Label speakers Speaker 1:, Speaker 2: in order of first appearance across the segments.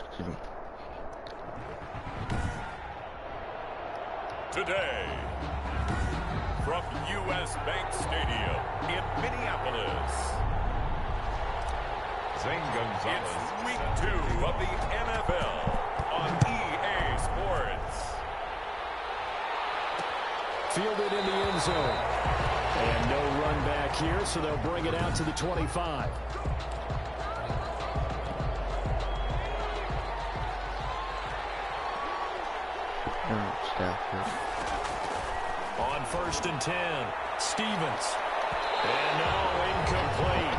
Speaker 1: Excuse me.
Speaker 2: Today, from U.S. Bank Stadium in Minneapolis, it's week 2 of the NFL on EA Sports.
Speaker 3: Fielded in the end zone. And no run back here, so they'll bring it out to the 25. On 1st and 10, Stevens. And no, incomplete.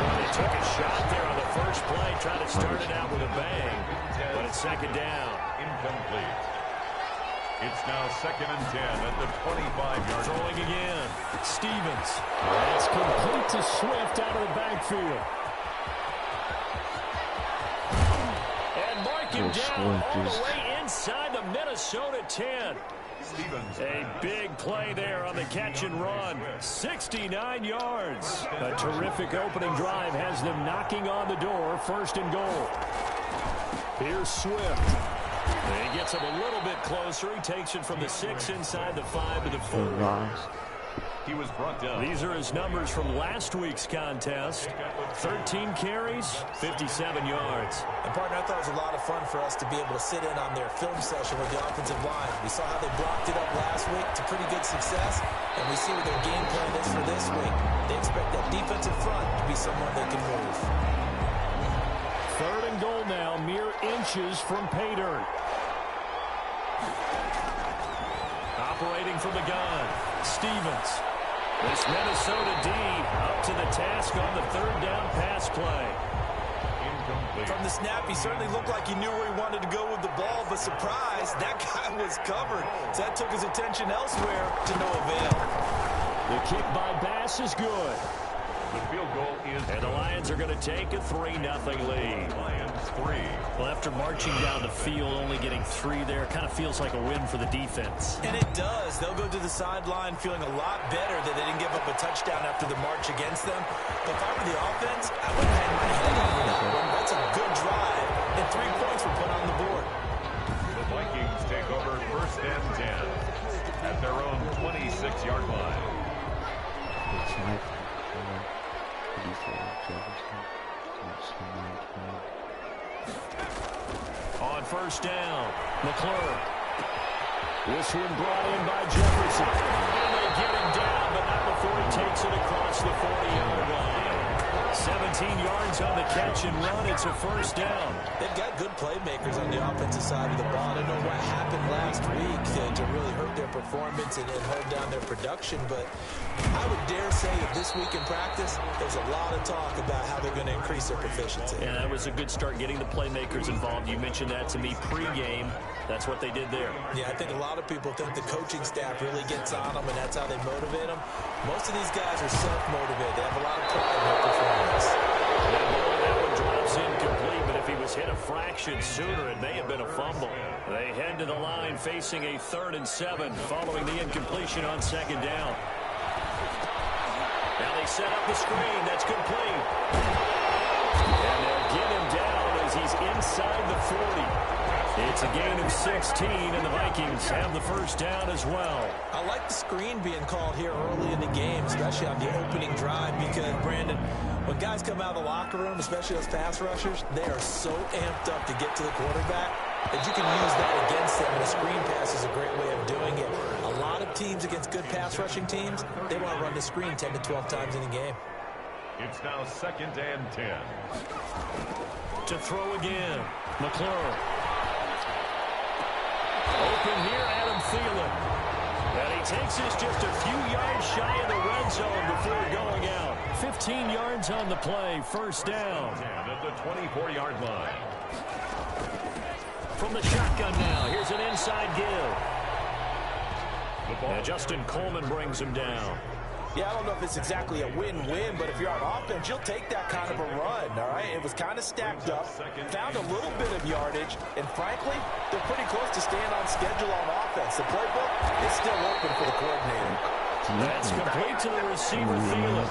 Speaker 3: Well, they took a shot there on the first play, trying to start it out with a bang. But it's 2nd down.
Speaker 2: Incomplete. It's now 2nd and 10 at the 25-yard.
Speaker 3: Throwing again. Stevens. That's complete to Swift out of the backfield. And mark him down all the way inside the Minnesota 10. A big play there on the catch and run. 69 yards. A terrific opening drive has them knocking on the door. 1st and goal. Here's Swift. He gets him a little bit closer. He takes it from the 6 inside the 5 to the 4.
Speaker 2: He was brought down.
Speaker 3: These are his numbers from last week's contest. 13 carries, 57 yards.
Speaker 4: And, partner, I thought it was a lot of fun for us to be able to sit in on their film session with the offensive line. We saw how they blocked it up last week to pretty good success, and we see what their game plan is for this week. They expect that defensive front to be someone they can move.
Speaker 3: 3rd and goal now, mere inches from pay dirt. Operating from the gun, Stevens. This Minnesota D up to the task on the 3rd down pass play.
Speaker 2: Incomplete.
Speaker 4: From the snap, he certainly looked like he knew where he wanted to go with the ball, but surprise, that guy was covered. So that took his attention elsewhere to no avail.
Speaker 3: The kick by Bass is good.
Speaker 2: The field goal is
Speaker 3: and the Lions are going to take a 3-0 lead.
Speaker 2: Lions 3.
Speaker 3: Well, after marching down the field, only getting 3 there, kind of feels like a win for the defense.
Speaker 4: And it does. They'll go to the sideline feeling a lot better that they didn't give up a touchdown after the march against them. But if I were the offense, I would hang my head over that one. That's a good drive, and 3 points were put on the board.
Speaker 2: The Vikings take over 1st and 10 at their own 26-yard line.
Speaker 3: On 1st down, McClure. This one brought in by Jefferson. And they get him down, but not before he takes it across the 40-yard line. 17 yards on the catch and run. It's a 1st down.
Speaker 4: They've got good playmakers on the offensive side of the ball. I don't know what happened last week to really hurt their performance and hold down their production, but I would dare say that this week in practice, there's a lot of talk about how they're going to increase their proficiency.
Speaker 3: Yeah, that was a good start getting the playmakers involved. You mentioned that to me pregame. That's what they did there.
Speaker 4: Yeah, I think a lot of people think the coaching staff really gets on them, and that's how they motivate them. Most of these guys are self-motivated. They have a lot of pride in their performance.
Speaker 3: That one drops incomplete, but if he was hit a fraction sooner, it may have been a fumble. They head to the line facing a 3rd and 7 following the incompletion on 2nd down. Now they set up the screen. That's complete. And they'll get him down as he's inside the 40. It's a gain of 16, and the Vikings have the 1st down as well.
Speaker 4: I like the screen being called here early in the game, especially on the opening drive, because, Brandon, when guys come out of the locker room, especially those pass rushers, they are so amped up to get to the quarterback that you can use that against them, and a screen pass is a great way of doing it. A lot of teams against good pass rushing teams, they want to run the screen 10 to 12 times in a game.
Speaker 2: It's now 2nd and 10.
Speaker 3: To throw again, McClure. Open here, Adam Thielen. And he takes us just a few yards shy of the red zone before going out. 15 yards on the play, 1st down.
Speaker 2: At the 24-yard line.
Speaker 3: From the shotgun now, here's an inside give. And Justin Coleman brings him down.
Speaker 4: Yeah, I don't know if it's exactly a win-win, but if you're on offense, you'll take that kind of a run, all right? It was kind of stacked up, found a little bit of yardage, and frankly, they're pretty close to staying on schedule on offense. The playbook is still open for the coordinator.
Speaker 3: That's complete to the receiver, Thielen.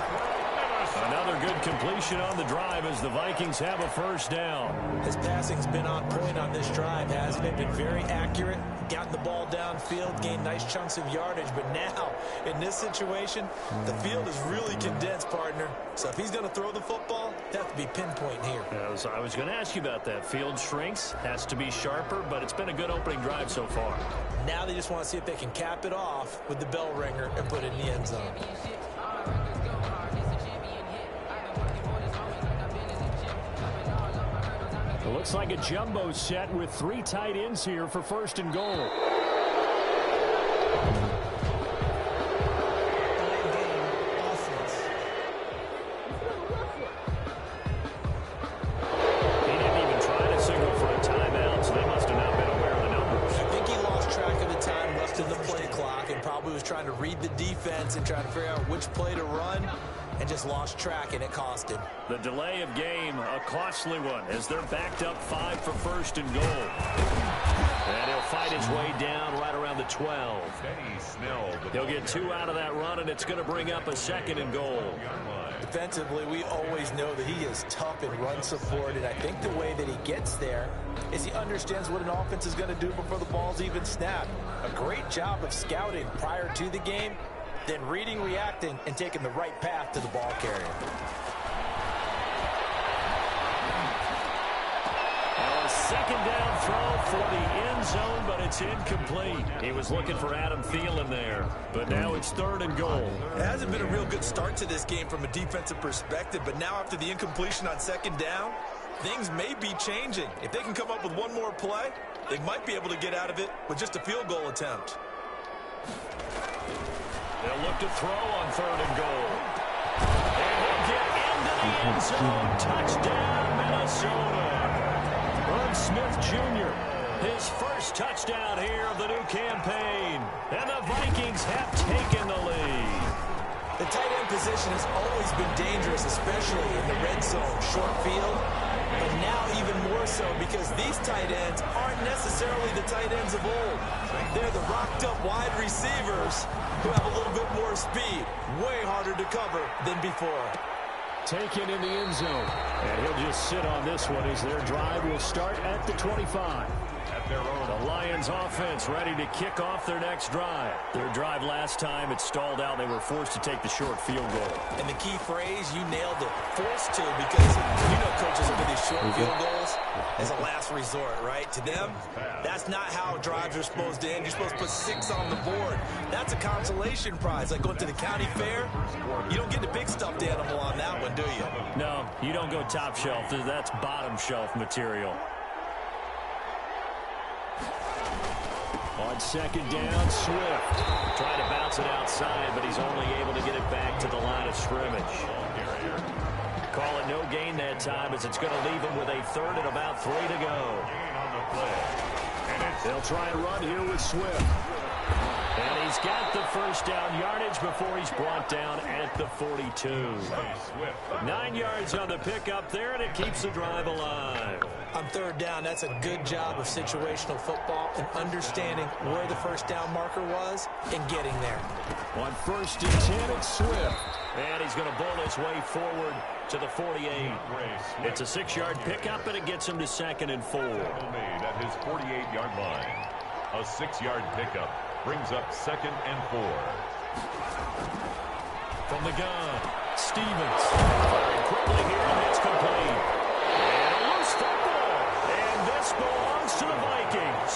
Speaker 3: Another good completion on the drive as the Vikings have a first down.
Speaker 4: His passing's been on point on this drive, hasn't it? Been very accurate, gotten the ball downfield, gained nice chunks of yardage. But now, in this situation, the field is really condensed, partner. So if he's going to throw the football, it has to be pinpoint here.
Speaker 3: I was going to ask you about that. Field shrinks, has to be sharper, but it's been a good opening drive so far.
Speaker 4: Now they just want to see if they can cap it off with the bell ringer and put it in the end zone.
Speaker 3: It looks like a jumbo set with 3 tight ends here for first and goal. He didn't even try to signal for a timeout, so they must have not been aware of the numbers.
Speaker 4: I think he lost track of the time left in the play clock and probably was trying to read the defense and trying to figure out which play to run, and just lost track, and it cost him.
Speaker 3: The delay of game, a costly one, as they're backed up 5 for first and goal. And he'll fight his way down right around the 12. He'll get 2 out of that run, and it's going to bring up a second and goal.
Speaker 4: Defensively, we always know that he is tough in run support, and I think the way that he gets there is he understands what an offense is going to do before the ball's even snapped. A great job of scouting prior to the game, then reading, reacting, and taking the right path to the ball carrier.
Speaker 3: A second down throw for the end zone, but it's incomplete. He was looking for Adam Thielen there, but now it's third and goal.
Speaker 4: It hasn't been a real good start to this game from a defensive perspective, but now after the incompletion on second down, things may be changing. If they can come up with one more play, they might be able to get out of it with just a field goal attempt.
Speaker 3: They'll look to throw on third and goal. And he'll get into the end zone. Touchdown, Minnesota. Herb Smith Jr., his first touchdown here of the new campaign. And the Vikings have taken the lead.
Speaker 4: The tight end position has always been dangerous, especially in the red zone, short field. But now even more so because these tight ends aren't necessarily the tight ends of old. They're the rocked-up wide receivers who have a little bit more speed. Way harder to cover than before.
Speaker 3: Taken in the end zone. And he'll just sit on this one as their drive will start at the 25. The Lions offense ready to kick off their next drive. Their drive last time, it stalled out. They were forced to take the short field goal.
Speaker 4: And the key phrase, you nailed it, forced to, because you know coaches look at these short field goals as a last resort, right? To them, that's not how drives are supposed to end. You're supposed to put 6 on the board. That's a consolation prize, like going to the county fair. You don't get the big stuffed animal on that one, do you?
Speaker 3: No, you don't go top shelf. That's bottom shelf material. On second down, Swift. Trying to bounce it outside, but he's only able to get it back to the line of scrimmage. Call it no gain that time as it's going to leave him with a third and about 3 to go. They'll try and run here with Swift. And he's got the first down yardage before he's brought down at the 42. 9 yards on the pickup there, and it keeps the drive alive.
Speaker 4: On third down, that's a good job of situational football and understanding where the first down marker was and getting there.
Speaker 3: On first and 10, it's Swift. And he's going to bowl his way forward to the 48. It's a 6-yard pickup, and it gets him to second and 4.
Speaker 2: Made at his 48-yard line. A 6-yard pickup brings up second and 4.
Speaker 3: From the gun, Stevens. Firing quickly here, and it's complete. And a loose football. And this belongs to the Vikings.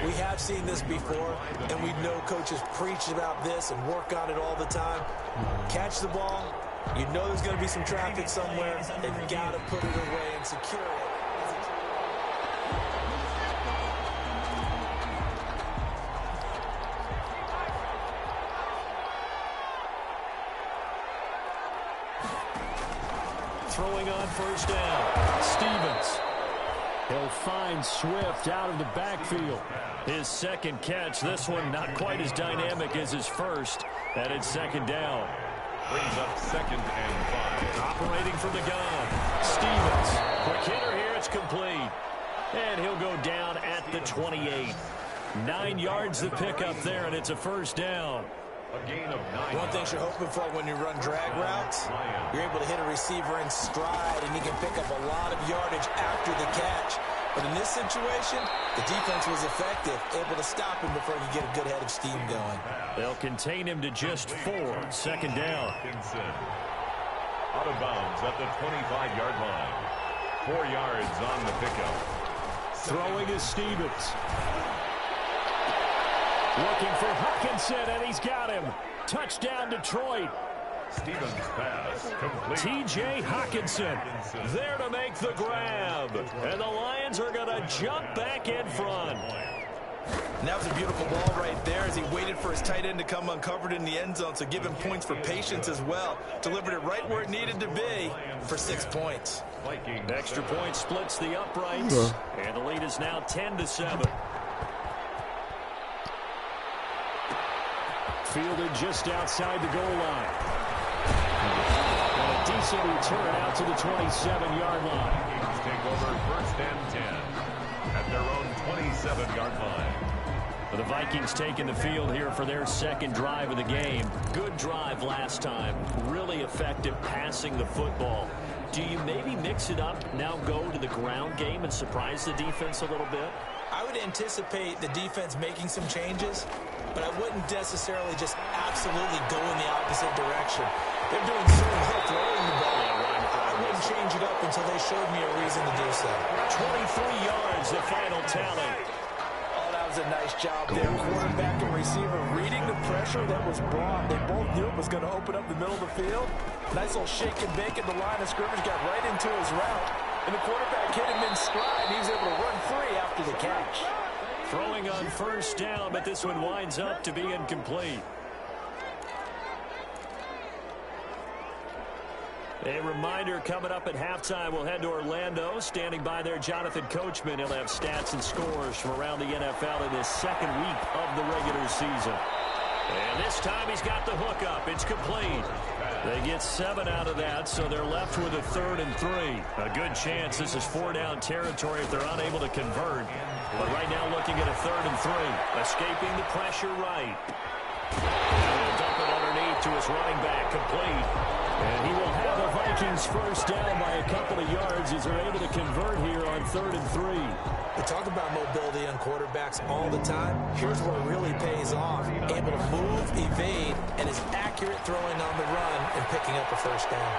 Speaker 4: We have seen this before, and we know coaches preach about this and work on it all the time. Catch the ball. You know there's going to be some traffic somewhere. They've got to put it away and secure it.
Speaker 3: Throwing on first down, Stevens. He'll find Swift out of the backfield. His second catch, this one not quite as dynamic as his first. And it's second down.
Speaker 2: Brings up second and 5.
Speaker 3: Operating from the gun, Stevens. Quick hitter here, it's complete. And he'll go down at the 28. 9 yards the pickup there, and it's a first down.
Speaker 2: A gain of 9.
Speaker 4: One thing you're hoping for when you run drag routes, you're able to hit a receiver in stride, and you can pick up a lot of yardage after the catch. But in this situation, the defense was effective, able to stop him before he could get a good head of steam going.
Speaker 3: They'll contain him to just 4. Second down.
Speaker 2: Out of bounds at the 25-yard line. 4 yards on the pickup.
Speaker 3: Throwing is Stevens. Looking for Hutchinson, and he's got him. Touchdown, Detroit.
Speaker 2: Stevens' pass complete.
Speaker 3: T.J. Hawkinson there to make the grab. And the Lions are going to jump back in front.
Speaker 4: And that was a beautiful ball right there as he waited for his tight end to come uncovered in the end zone, so give him points for patience as well. Delivered it right where it needed to be for 6 points.
Speaker 3: Extra point splits the uprights, and the lead is now 10-7. Fielded just outside the goal line. And a decent return out to the 27-yard line.
Speaker 2: Vikings take over first and 10 at their own 27-yard line.
Speaker 3: The Vikings taking the field here for their second drive of the game. Good drive last time. Really effective passing the football. Do you maybe mix it up, now go to the ground game and surprise the defense a little bit?
Speaker 4: I would anticipate the defense making some changes, but I wouldn't necessarily just absolutely go in the opposite direction. They're doing so well throwing the ball. I wouldn't change it up until they showed me a reason to do so.
Speaker 3: 23 yards, the final tally.
Speaker 4: Oh, that was a nice job there. Quarterback and receiver reading the pressure that was brought. They both knew it was going to open up the middle of the field. Nice little shake and bake at the line of scrimmage, got right into his route. And the quarterback hit him in stride. He was able to run free after the catch.
Speaker 3: Throwing on first down, but this one winds up to be incomplete. A reminder, coming up at halftime, we'll head to Orlando. Standing by there, Jonathan Coachman. He'll have stats and scores from around the NFL in his second week of the regular season. And this time he's got the hook up. It's complete. They get 7 out of that, so they're left with a 3rd and 3. A good chance this is 4-down territory if they're unable to convert. But right now looking at a 3rd and 3. Escaping the pressure right. And he'll dump it underneath to his running back, complete. And he will have the Vikings first down by a couple of yards as they're able to convert here on 3rd and 3.
Speaker 4: We talk about mobility on quarterbacks all the time. Here's where it really pays off. Able to move, evade, and is accurate throwing on the run and picking up a first down.